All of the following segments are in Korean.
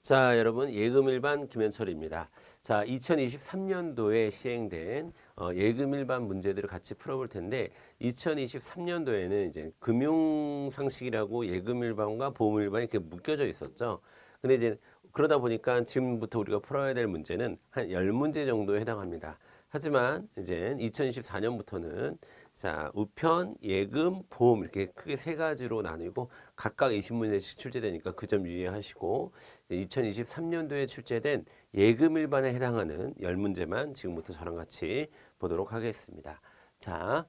자, 여러분 예금 일반 김현철입니다. 자, 2023년도에 시행된 예금 일반 문제들을 같이 풀어볼 텐데 2023년도에는 이제 금융 상식이라고 예금 일반과 보험 일반이 이렇게 묶여져 있었죠. 근데 이제 그러다 보니까 지금부터 우리가 풀어야 될 문제는 한 10문제 정도에 해당합니다. 하지만 이제 2024년부터는 자, 우편, 예금, 보험 이렇게 크게 세 가지로 나뉘고 각각 20문제씩 출제되니까 그 점 유의하시고 2023년도에 출제된 예금 일반에 해당하는 10문제만 지금부터 저랑 같이 보도록 하겠습니다. 자,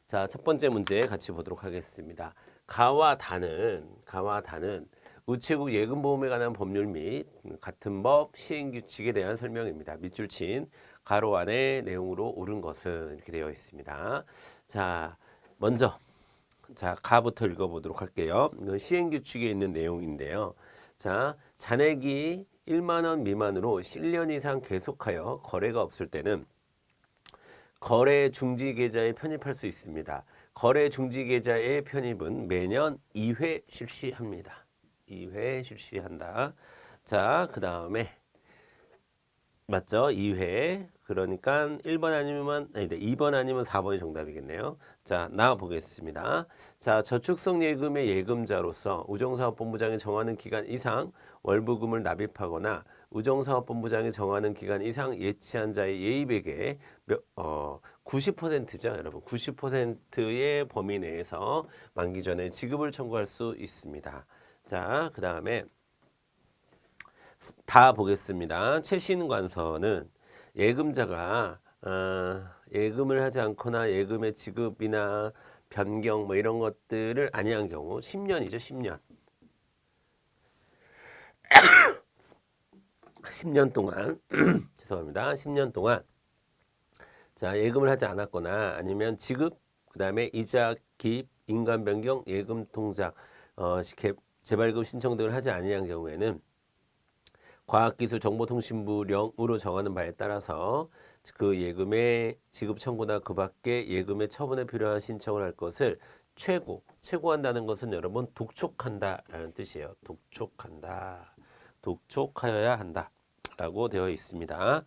첫 번째 문제 같이 보도록 하겠습니다. 가와 다는 우체국 예금보험에 관한 법률 및 같은 법 시행규칙에 대한 설명입니다. 밑줄 친 가로 안의 내용으로 옳은 것은 이렇게 되어 있습니다. 자, 먼저 가부터 읽어보도록 할게요. 이건 시행규칙에 있는 내용인데요. 자, 잔액이 1만 원 미만으로 1년 이상 계속하여 거래가 없을 때는 거래 중지 계좌에 편입할 수 있습니다. 거래 중지 계좌의 편입은 매년 2회 실시합니다. 2회 실시한다. 자, 그 다음에 맞죠? 2회. 그러니까 1번 아니면 2번 아니면 4번이 정답이겠네요. 자, 나와 보겠습니다. 자, 저축성 예금의 예금자로서 우정사업본부장이 정하는 기간 이상 월부금을 납입하거나 우정사업본부장이 정하는 기간 이상 예치한 자의 예입액의 90%죠, 여러분. 90%의 범위 내에서 만기 전에 지급을 청구할 수 있습니다. 자, 그 다음에 다 보겠습니다. 최신 관서는 예금자가 예금을 하지 않거나 예금의 지급이나 변경 뭐 이런 것들을 아니한 경우 10년이죠. 10년. 10년 동안 죄송합니다. 10년 동안 자, 예금을 하지 않았거나 아니면 지급 그다음에 이자, 기입, 인감 변경, 예금 통장 재발급 신청 등을 하지 아니한 경우에는 과학기술정보통신부령으로 정하는 바에 따라서 그 예금의 지급 청구나 그 밖에 예금의 처분에 필요한 신청을 할 것을 최고한다는 것은 여러분 독촉한다라는 뜻이에요. 독촉한다. 독촉하여야 한다라고 되어 있습니다.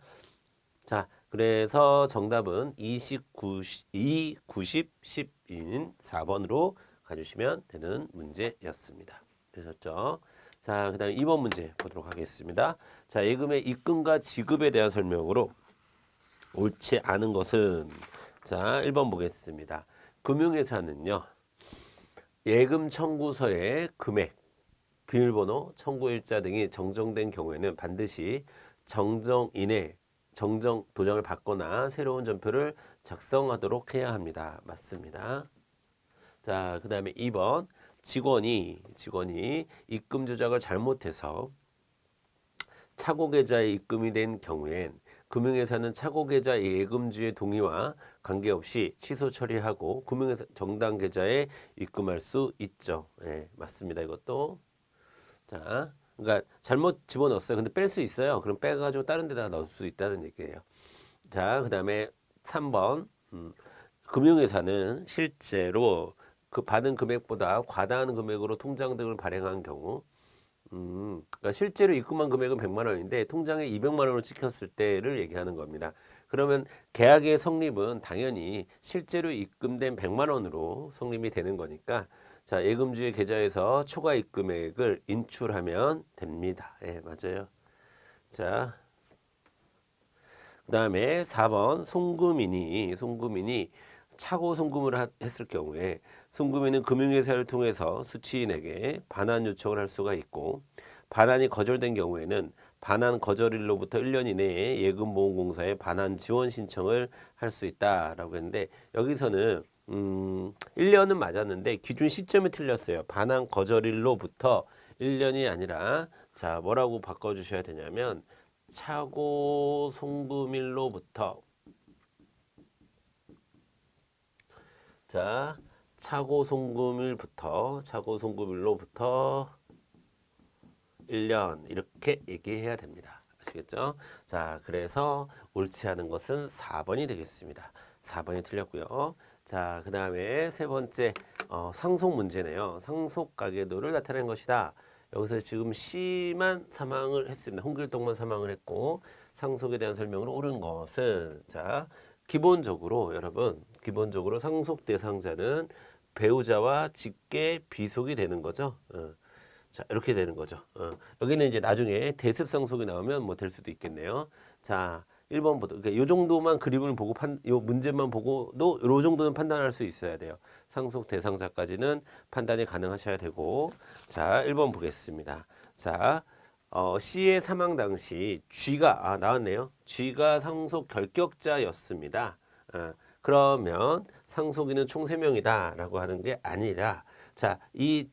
자, 그래서 정답은 29, 2, 90, 10인 4번으로 가주시면 되는 문제였습니다. 되셨죠? 자, 그 다음에 2번 문제 보도록 하겠습니다. 자, 예금의 입금과 지급에 대한 설명으로 옳지 않은 것은 자, 1번 보겠습니다. 금융회사는요, 예금 청구서의 금액, 비밀번호, 청구일자 등이 정정된 경우에는 반드시 정정인의 정정 도장을 받거나 새로운 전표를 작성하도록 해야 합니다. 맞습니다. 자, 그 다음에 2번 직원이 입금 조작을 잘못해서 차고 계좌에 입금이 된 경우엔 금융회사는 차고 계좌 예금주의 동의와 관계없이 취소 처리하고 금융회사 정당 계좌에 입금할 수 있죠. 예, 맞습니다. 이것도 자, 그러니까 잘못 집어넣었어요. 근데 뺄 수 있어요. 그럼 빼가지고 다른 데다가 넣을 수 있다는 얘기예요. 자, 그 다음에 3번 금융회사는 실제로 그 받은 금액보다 과다한 금액으로 통장 등을 발행한 경우 그러니까 실제로 입금한 금액은 100만 원인데 통장에 200만 원을 찍혔을 때를 얘기하는 겁니다. 그러면 계약의 성립은 당연히 실제로 입금된 100만 원으로 성립이 되는 거니까 자, 예금주의 계좌에서 초과 입금액을 인출하면 됩니다. 예, 맞아요. 자, 그다음에 4번 송금인이 차고 송금을 했을 경우에 송금인은 금융회사를 통해서 수취인에게 반환 요청을 할 수가 있고 반환이 거절된 경우에는 반환 거절일로부터 1년 이내에 예금보험공사에 반환 지원 신청을 할 수 있다라고 했는데 여기서는 1년은 맞았는데 기준 시점이 틀렸어요. 반환 거절일로부터 1년이 아니라 자, 뭐라고 바꿔 주셔야 되냐면 차고 송금일로부터 자, 차고 송금일로부터 1년 이렇게 얘기해야 됩니다. 아시겠죠? 자, 그래서 옳지 않은 것은 4번이 되겠습니다. 4번이 틀렸고요. 자, 그 다음에 세 번째 상속 문제네요. 상속 가계도를 나타낸 것이다. 여기서 지금 C만 사망을 했습니다. 홍길동만 사망을 했고 상속에 대한 설명으로 옳은 것은 자 기본적으로 여러분 기본적으로 상속 대상자는 배우자와 직계 비속이 되는 거죠. 자 이렇게 되는 거죠. 여기는 이제 나중에 대습 상속이 나오면 뭐 될 수도 있겠네요. 자 1번부터 그러니까 요 정도만 그림을 보고 요 문제만 보고도 요 정도는 판단할 수 있어야 돼요. 상속 대상자까지는 판단이 가능하셔야 되고 자 1번 보겠습니다. 자 C의 사망 당시 G가 나왔네요. G가 상속 결격자였습니다. 그러면 상속인은 총 3명이다 라고 하는 게 아니라 자, 이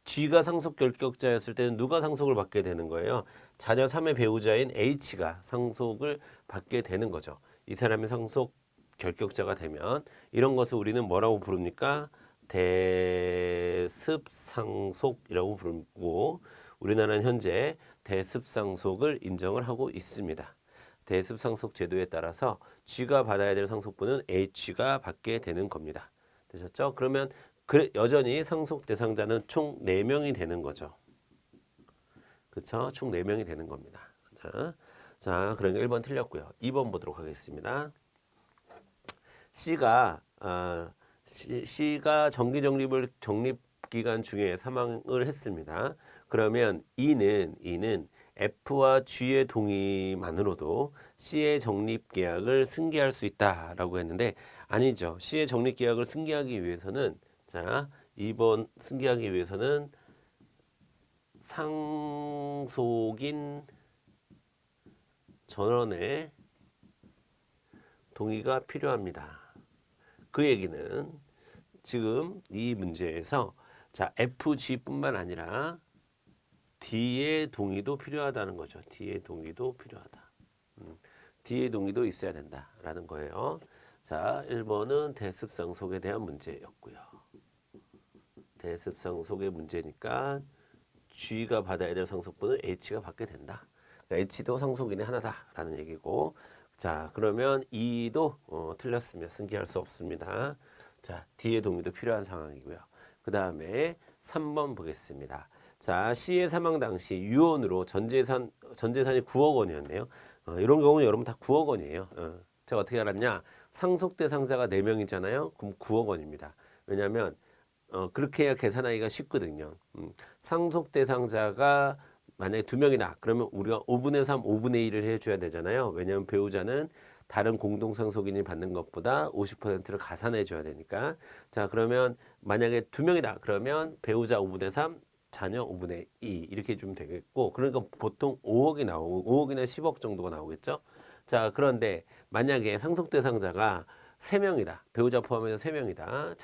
G가 상속 결격자였을 때는 누가 상속을 받게 되는 거예요? 자녀 3의 배우자인 H가 상속을 받게 되는 거죠. 이 사람이 상속 결격자가 되면 이런 것을 우리는 뭐라고 부릅니까? 대습상속이라고 부르고 우리나라는 현재 대습상속을 인정을 하고 있습니다. 대습상속 제도에 따라서 G가 받아야 될 상속분은 H가 받게 되는 겁니다. 되셨죠? 그러면 여전히 상속 대상자는 총 4명이 되는 거죠. 그렇죠? 총 4명이 되는 겁니다. 자, 그러니까 1번 틀렸고요. 2번 보도록 하겠습니다. C가 정기 적립 기간 중에 사망을 했습니다. 그러면 E는 F와 G의 동의만으로도 C의 적립 계약을 승계할 수 있다라고 했는데 아니죠. C의 적립 계약을 승계하기 위해서는 자, 2번 승계하기 위해서는 상속인 전원의 동의가 필요합니다. 그 얘기는 지금 이 문제에서 자, FG뿐만 아니라 D의 동의도 필요하다는 거죠. D의 동의도 필요하다. D의 동의도 있어야 된다라는 거예요. 자, 1번은 대습상속에 대한 문제였고요. 대습상속의 문제니까 G가 받아야 될 상속분은 H가 받게 된다. 그러니까 H도 상속인의 하나다라는 얘기고 자, 그러면 E도 틀렸습니다. 승계할 수 없습니다. 자, D의 동의도 필요한 상황이고요. 그 다음에 3번 보겠습니다. 자, C의 사망 당시 유언으로 전 재산이 9억 원이었네요. 이런 경우는 여러분 다 9억 원이에요. 제가 어떻게 알았냐? 상속 대상자가 4명이잖아요. 그럼 9억 원입니다. 왜냐하면 그렇게 해야 계산하기가 쉽거든요. 상속 대상자가 만약에 2명이다. 그러면 우리가 5분의 3, 5분의 1을 해줘야 되잖아요. 왜냐하면 배우자는 다른 공동상속인이 받는 것보다 50%를 가산해 줘야 되니까. 자, 그러면 만약에 2명이다. 그러면 배우자 5분의 3, 자녀 5분의 2 이렇게 주면 되겠고. 그러니까 보통 5억이 나오고 5억이나 10억 정도가 나오겠죠. 자, 그런데 만약에 상속 대상자가 3명이다. 배우자 포함해서 3명이다.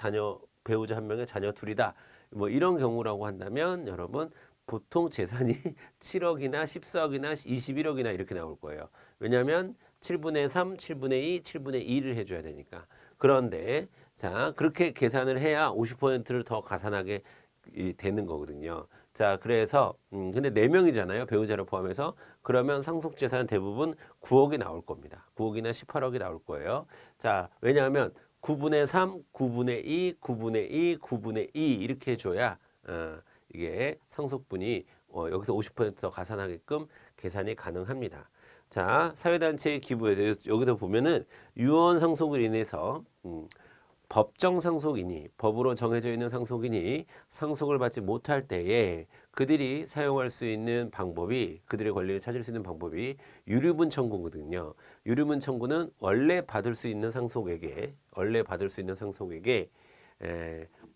배우자 1명에 자녀 2이다. 뭐 이런 경우라고 한다면 여러분 보통 재산이 7억이나 14억이나 21억이나 이렇게 나올 거예요. 왜냐하면 7분의 3, 7분의 2, 7분의 2를 해줘야 되니까. 그런데 자 그렇게 계산을 해야 50%를 더 가산하게 되는 거거든요. 자 그래서 근데 4명이잖아요. 배우자를 포함해서. 그러면 상속재산 대부분 9억이 나올 겁니다. 9억이나 18억이 나올 거예요. 자 왜냐하면 9분의 3, 9분의 2, 9분의 2, 9분의 2 이렇게 해줘야 이게 상속분이 여기서 50%더 가산하게끔 계산이 가능합니다. 자, 사회단체의 기부에 대해서 여기서 보면은 유언 상속을 인해서 법정 상속인이 법으로 정해져 있는 상속인이 상속을 받지 못할 때에 그들이 사용할 수 있는 방법이 그들의 권리를 찾을 수 있는 방법이 유류분 청구거든요. 유류분 청구는 원래 받을 수 있는 상속에게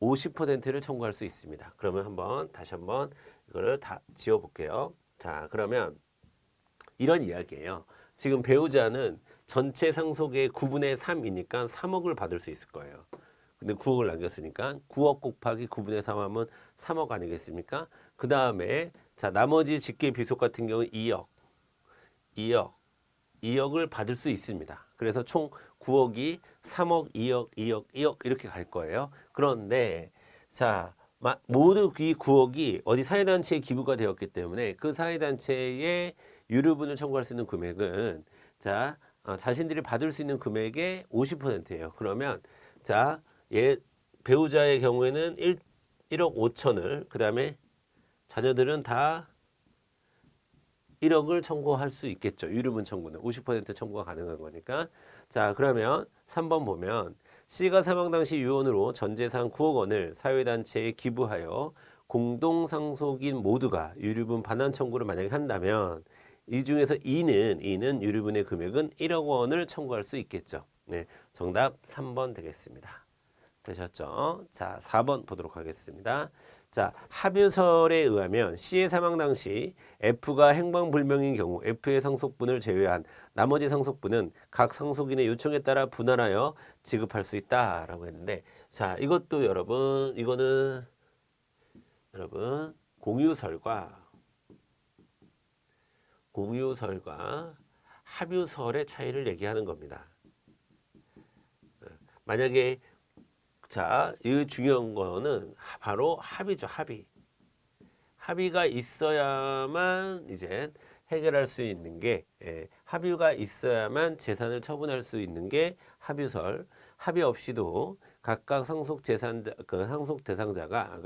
50%를 청구할 수 있습니다. 그러면 다시 한번 이거를 다 지워 볼게요. 자, 그러면 이런 이야기예요. 지금 배우자는 전체 상속의 9분의 3이니까 3억을 받을 수 있을 거예요. 근데 9억을 남겼으니까 9억 곱하기 9분의 3 하면 3억 아니겠습니까? 그 다음에 자 나머지 직계 비속 같은 경우는 2억을 받을 수 있습니다. 그래서 총 9억이 3억, 2억 이렇게 갈 거예요. 그런데 자 모두 이 9억이 어디 사회단체에 기부가 되었기 때문에 그 사회단체에 유류분을 청구할 수 있는 금액은 자 자신들이 받을 수 있는 금액의 50%예요. 그러면 자 배우자의 경우에는 1억 5천을 그 다음에 자녀들은 다 1억을 청구할 수 있겠죠. 유류분 청구는 50% 청구가 가능한 거니까. 자, 그러면 3번 보면 C가 사망 당시 유언으로 전 재산 9억 원을 사회단체에 기부하여 공동상속인 모두가 유류분 반환 청구를 만약에 한다면 이 중에서 E는 유류분의 금액은 1억 원을 청구할 수 있겠죠. 네, 정답 3번 되겠습니다. 되셨죠? 자, 4번 보도록 하겠습니다. 자, 합유설에 의하면 C의 사망 당시 F가 행방불명인 경우 F의 상속분을 제외한 나머지 상속분은 각 상속인의 요청에 따라 분할하여 지급할 수 있다라고 했는데, 자, 이것도 이거는 여러분 공유설과 합유설의 차이를 얘기하는 겁니다. 만약에 자, 이 중요한 거는 바로 합의죠, 합의. 합의가 있어야만 이제 해결할 수 있는 게, 합의가 있어야만 재산을 처분할 수 있는 게 합유설. 합의 없이도 각각 상속 대상자가,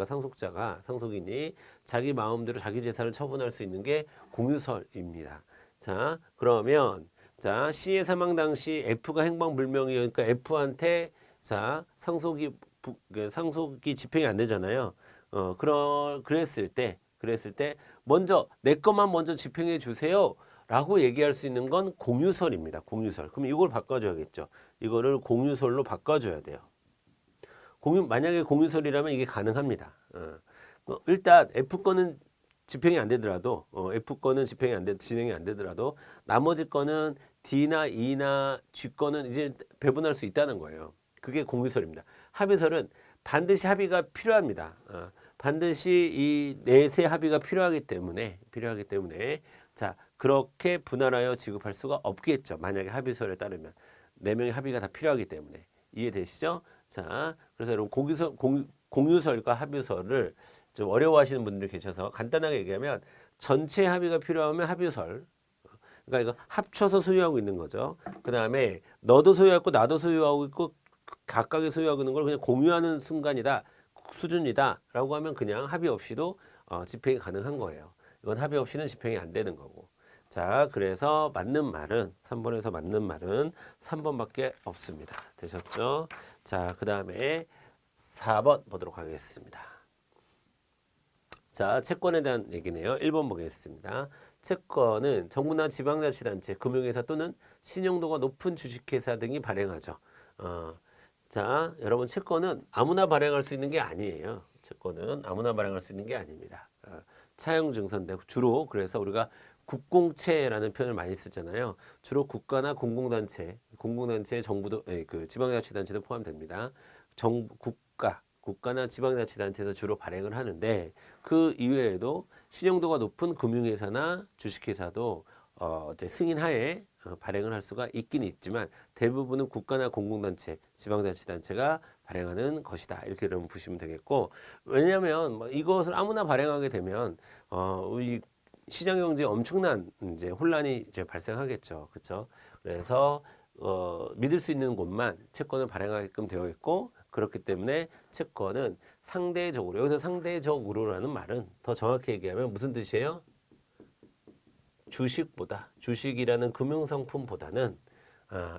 상속인이 자기 마음대로 자기 재산을 처분할 수 있는 게 공유설입니다. 자, 그러면 자, C의 사망 당시 F가 행방불명이니까 F한테 자, 상속이 집행이 안 되잖아요. 그랬을 때 먼저 내 것만 먼저 집행해 주세요라고 얘기할 수 있는 건 공유설입니다. 공유설. 그럼 이걸 바꿔줘야겠죠. 이거를 공유설로 바꿔줘야 돼요. 만약에 공유설이라면 이게 가능합니다. 일단 F 건은 집행이 안 되더라도 F 건은 진행이 안 되더라도 나머지 건은 D나 E나 G 건은 이제 배분할 수 있다는 거예요. 그게 공유설입니다. 합의설은 반드시 합의가 필요합니다. 반드시 이 넷의 합의가 필요하기 때문에 자, 그렇게 분할하여 지급할 수가 없겠죠. 만약에 합의설에 따르면 네 명의 합의가 다 필요하기 때문에 이해되시죠? 자, 그래서 여러분 공유설과 합의설을 좀 어려워하시는 분들이 계셔서 간단하게 얘기하면 전체 합의가 필요하면 합의설. 그러니까 이거 합쳐서 소유하고 있는 거죠. 그 다음에 너도 소유하고 나도 소유하고 있고 각각이 소유하고 있는 걸 그냥 공유하는 수준이다라고 하면 그냥 합의 없이도 집행이 가능한 거예요. 이건 합의 없이는 집행이 안 되는 거고. 자, 그래서 3번에서 맞는 말은 3번밖에 없습니다. 되셨죠? 자, 그 다음에 4번 보도록 하겠습니다. 자, 채권에 대한 얘기네요. 1번 보겠습니다. 채권은 정부나 지방자치단체, 금융회사 또는 신용도가 높은 주식회사 등이 발행하죠. 자, 여러분 채권은 아무나 발행할 수 있는 게 아니에요. 채권은 아무나 발행할 수 있는 게 아닙니다. 차용증서인데 주로 그래서 우리가 국공채라는 표현을 많이 쓰잖아요. 주로 국가나 공공단체, 정부도, 그 지방자치단체도 포함됩니다. 국가나 지방자치단체에서 주로 발행을 하는데 그 이외에도 신용도가 높은 금융회사나 주식회사도 이제 승인하에 발행을 할 수가 있긴 있지만 대부분은 국가나 공공단체, 지방자치단체가 발행하는 것이다. 이렇게 여러분 보시면 되겠고, 왜냐하면 뭐 이것을 아무나 발행하게 되면 이 시장 경제에 엄청난 이제 혼란이 이제 발생하겠죠. 그렇죠? 그래서 믿을 수 있는 곳만 채권을 발행하게끔 되어 있고, 그렇기 때문에 채권은 상대적으로, 여기서 상대적으로라는 말은 더 정확히 얘기하면 무슨 뜻이에요? 주식이라는 금융상품보다는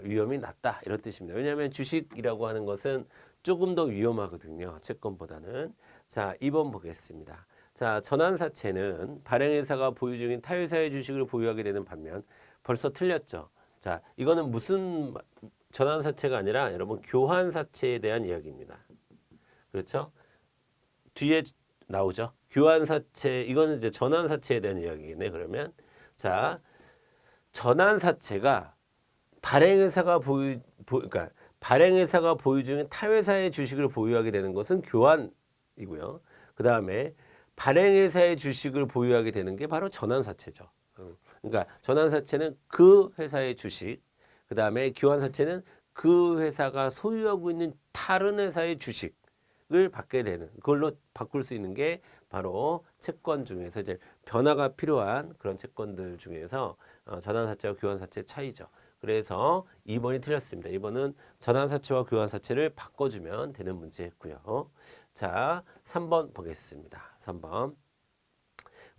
위험이 낮다 이런 뜻입니다. 왜냐하면 주식이라고 하는 것은 조금 더 위험하거든요. 채권보다는. 자, 2번 보겠습니다. 자, 전환사채는 발행회사가 보유 중인 타회사의 주식을 보유하게 되는 반면 벌써 틀렸죠. 자, 이거는 무슨 전환사채가 아니라 여러분 교환사채에 대한 이야기입니다. 그렇죠? 뒤에 나오죠. 교환사채, 이거는 이제 전환사채에 대한 이야기네. 그러면 자, 전환사채가 그러니까 발행회사가 보유 중인 타회사의 주식을 보유하게 되는 것은 교환이고요. 그 다음에 발행회사의 주식을 보유하게 되는 게 바로 전환사채죠. 그러니까 전환사채는 그 회사의 주식, 그 다음에 교환사채는 그 회사가 소유하고 있는 다른 회사의 주식을 받게 되는, 그걸로 바꿀 수 있는 게 바로 채권 중에서 이제 변화가 필요한 그런 채권들 중에서 전환사채와 교환사채 차이죠. 그래서 2번이 틀렸습니다. 2번은 전환사채와 교환사채를 바꿔주면 되는 문제였고요. 자, 3번 보겠습니다. 3번.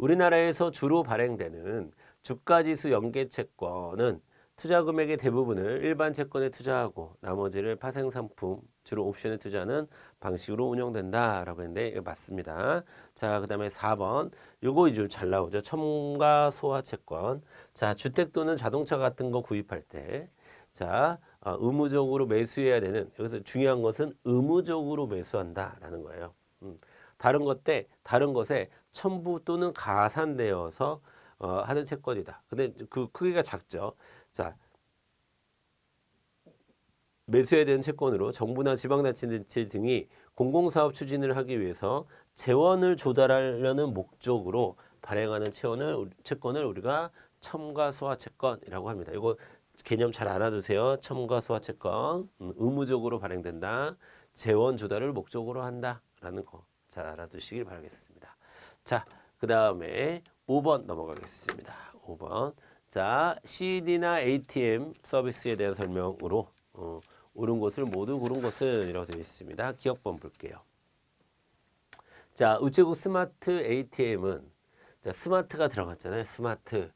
우리나라에서 주로 발행되는 주가지수 연계채권은 투자 금액의 대부분을 일반 채권에 투자하고 나머지를 파생상품, 주로 옵션에 투자하는 방식으로 운영된다라고 했는데 이거 맞습니다. 자, 그다음에 4번. 요거 이제 잘 나오죠. 첨가 소화 채권. 자, 주택 또는 자동차 같은 거 구입할 때 자, 의무적으로 매수해야 되는 여기서 중요한 것은 의무적으로 매수한다라는 거예요. 다른 것에 첨부 또는 가산되어서 하는 채권이다. 근데 그 크기가 작죠. 자, 매수해야 되는 채권으로 정부나 지방자치단체 등이 공공사업 추진을 하기 위해서 재원을 조달하려는 목적으로 발행하는 채권을 우리가 첨가소화채권이라고 합니다. 이거 개념 잘 알아두세요. 첨가소화채권 의무적으로 발행된다. 재원 조달을 목적으로 한다라는 거 잘 알아두시길 바라겠습니다. 자, 그 다음에 5번 넘어가겠습니다. 5번. 자, CD나 ATM 서비스에 대한 설명으로 옳은 것을 모두 고른 것은 이라고 되어 있습니다. 기억번 볼게요. 자, 우체국 스마트 ATM은 자, 스마트가 들어갔잖아요. 스마트.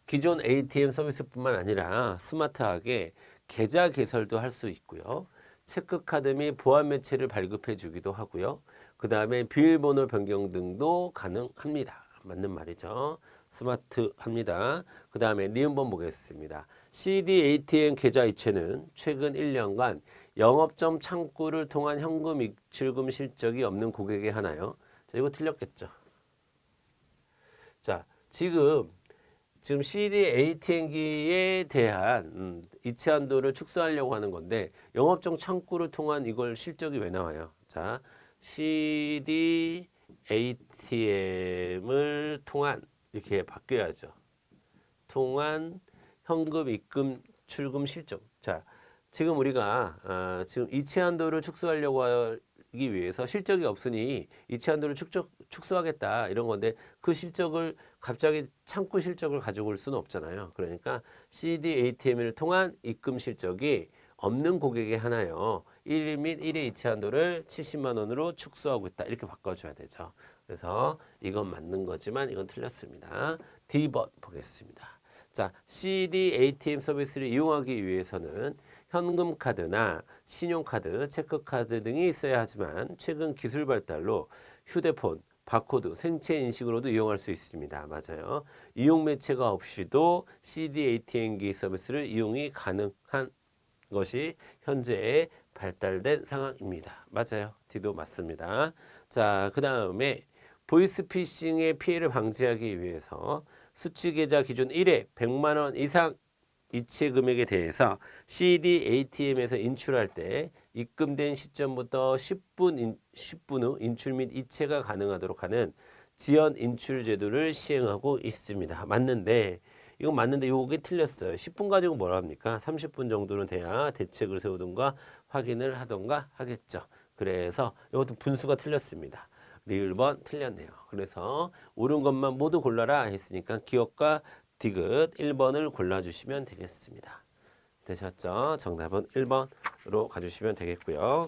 기존 ATM 서비스뿐만 아니라 스마트하게 계좌 개설도 할 수 있고요. 체크카드 및 보안 매체를 발급해 주기도 하고요. 그 다음에 비밀번호 변경 등도 가능합니다. 맞는 말이죠. 스마트합니다. 그 다음에 니은번 보겠습니다. CD, ATM 계좌 이체는 최근 1년간 영업점 창구를 통한 현금 입출금 실적이 없는 고객에 하나요? 자, 이거 틀렸겠죠. 자, 지금 CD, ATM기에 대한 이체 한도를 축소하려고 하는 건데 영업점 창구를 통한 이걸 실적이 왜 나와요? 자, CD, ATM을 통한 이렇게 바뀌어야죠. 통한 현금 입금 출금 실적. 자, 지금 우리가 지금 이체 한도를 축소하려고 하기 위해서 실적이 없으니 이체 한도를 축소하겠다 이런 건데 그 실적을 갑자기 창구 실적을 가지고 올 수는 없잖아요. 그러니까 CD, ATM을 통한 입금 실적이 없는 고객에 하나요. 1 및 1의 이체 한도를 70만 원으로 축소하고 있다. 이렇게 바꿔줘야 되죠. 그래서 이건 맞는 거지만 이건 틀렸습니다. D번 보겠습니다. 자, CD, ATM 서비스를 이용하기 위해서는 현금카드나 신용카드, 체크카드 등이 있어야 하지만 최근 기술 발달로 휴대폰, 바코드, 생체 인식으로도 이용할 수 있습니다. 맞아요. 이용 매체가 없이도 CD, ATM기 서비스를 이용이 가능한 것이 현재 발달된 상황입니다. 맞아요. D도 맞습니다. 자, 그 다음에 보이스피싱의 피해를 방지하기 위해서 수취계좌 기준 1회 100만 원 이상 이체 금액에 대해서 CD, ATM에서 인출할 때 입금된 시점부터 10분 후 인출 및 이체가 가능하도록 하는 지연 인출 제도를 시행하고 있습니다. 맞는데 이건 맞는데 이게 틀렸어요. 10분 가지고 뭐라 합니까? 30분 정도는 돼야 대책을 세우든가 확인을 하던가 하겠죠. 그래서 이것도 분수가 틀렸습니다. 리을번 틀렸네요. 그래서 옳은 것만 모두 골라라 했으니까 기억과 디귿 1번을 골라주시면 되겠습니다. 되셨죠? 정답은 1번으로 가주시면 되겠고요.